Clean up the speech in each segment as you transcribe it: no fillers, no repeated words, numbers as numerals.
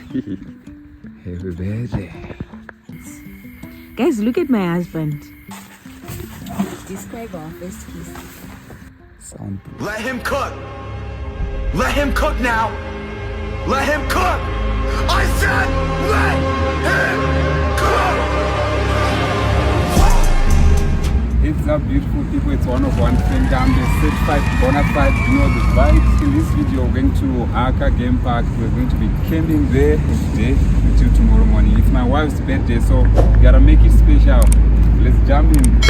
Happy birthday. Guys, look at my husband. Describe our first kiss. Sound. Let him cook. Let him cook now. Let him cook. I said let him cook. It's up, beautiful people. It's one of one thing. I'm the certified bona fide. You know the vibes. In this video, we're going to Haka game park. We're going to be camping there today until tomorrow morning. It's my wife's birthday, so we gotta make it special. Let's jump in.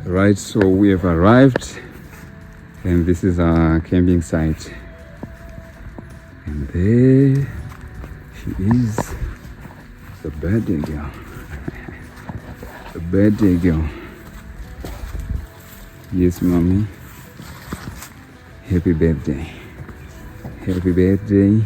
Right, so we have arrived and this is our camping site, and there she is, the birthday girl. The birthday girl. Yes, mommy. Happy birthday. Happy birthday.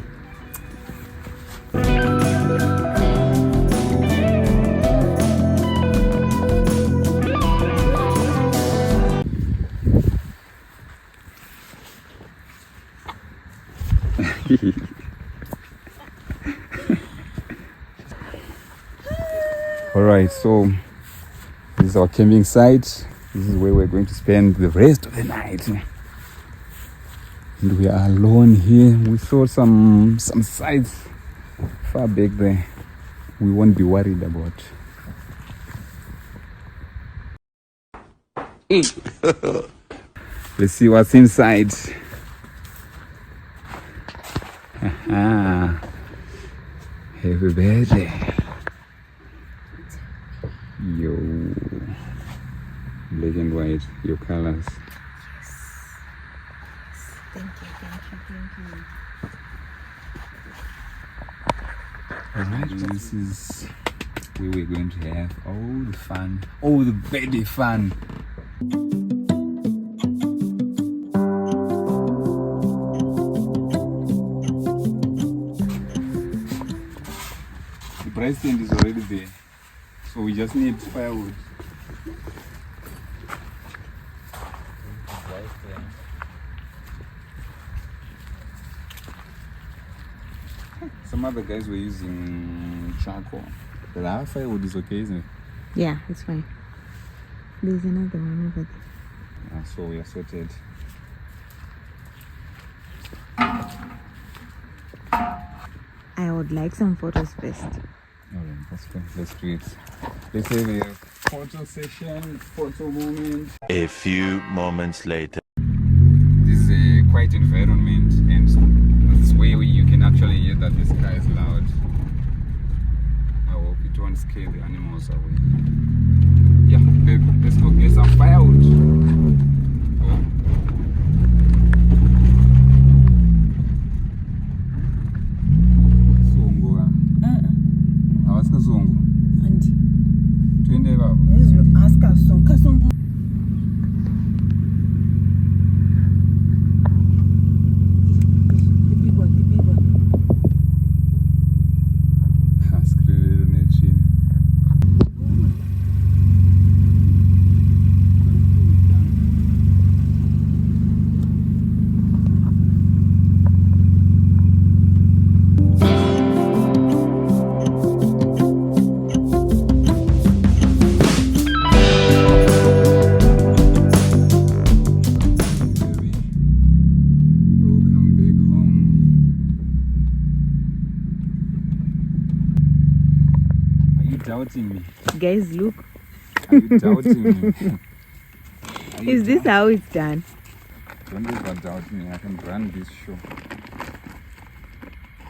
All right, so this is our camping site. This is where we're going to spend the rest of the night, and we are alone here. We saw some sites far back there. We won't be worried about. Let's see what's inside. Happy birthday. Yo, black and white, your colors. Thank you. Alright, this is where we're going to have all the fun, all the birthday fun. The price stand is already there, so we just need firewood. Some other guys were using charcoal, but our firewood is okay, isn't it? Yeah, it's fine. There's another one over there. So we are sorted. I would like some photos first. Alright, that's fine. Let's do it. Let's have a photo session, photo moment. A few moments later. This is a quiet environment, and this way you can actually hear that this car is loud. I hope it won't scare the animals away. Yeah, babe, let's go get some firewood. Oh. Zongo. And Twende baba. ask us some kasongo. The big one. Doubting me. Guys, look. Are you doubting me? Is this how it's done? Don't ever doubt me. I can run this show.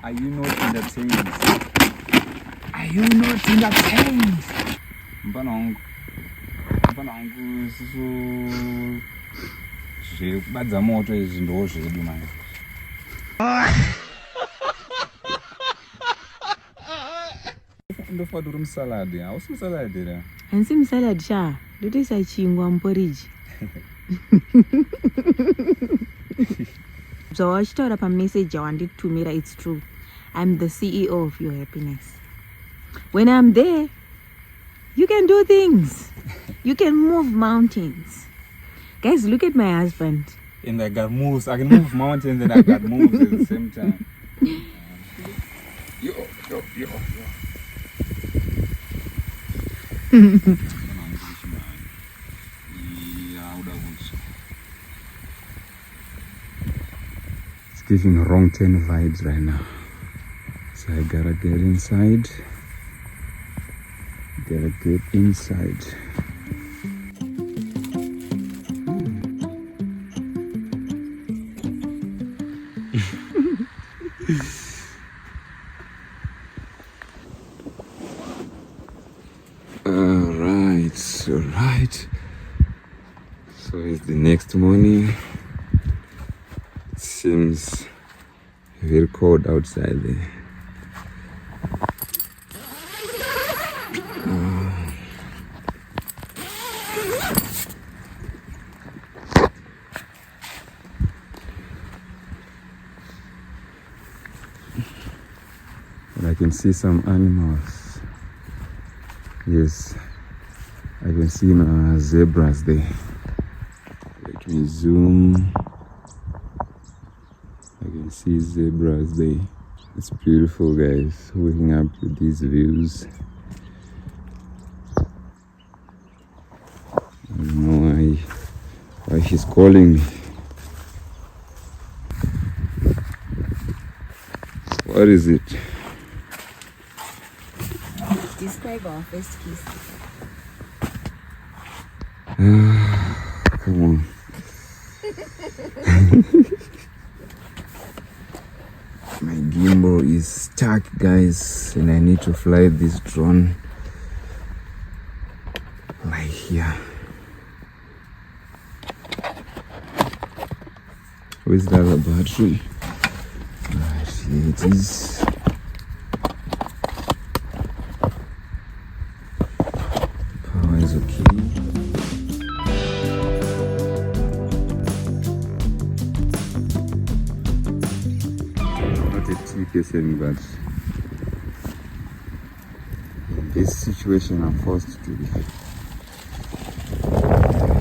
Are you not entertained? Are you not entertained? Mpanangu siso zvekubadza moto izvi ndo zvedu manje. Ndofa uri musalad. Hausi musalad here. Hansi musalad sha. Ndotoisa chingwa muporiji. So wachitaura pamessage yawanditumira, it's true. I'm the CEO of your happiness. When I'm there, you can do things. You can move mountains. Guys, look at my husband. And I got moves. I can move mountains and I got moves at the same time. Yo. It's giving wrong turn vibes right now. So I gotta get inside. Alright. So it's the next morning. It seems very cold outside there. I can see some animals. Yes, I can see zebras there. Let me zoom. I can see zebras there. It's beautiful, guys, waking up with these views. I don't know why she's calling me. What is it? Describe our first kiss. Come on. My gimbal is stuck, guys, and I need to fly this drone like here. Where's the other battery? Right, here it is. Power is okay. Person, but in this situation I'm forced to be.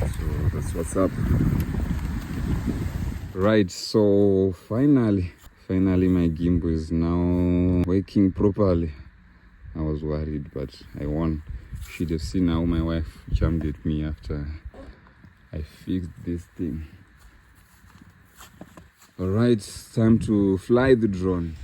So that's what's up. Right, so finally my gimbal is now working properly. I was worried, but I won. You should have seen how my wife jumped at me after I fixed this thing. Alright, it's time to fly the drone.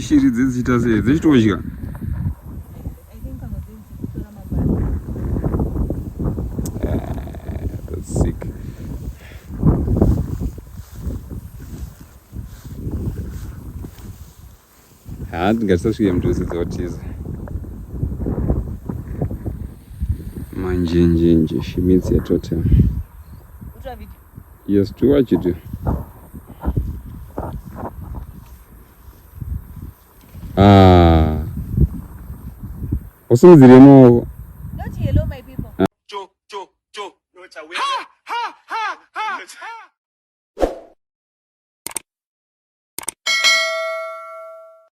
Shiri dzichita sei dzichitodya. sounds sick. Ndingatisasvike mudhuze watiza manjenjenje shimidzi yatotem. Yes, to watch it. What's the name? Not yellow, my people. Joe. No, it's a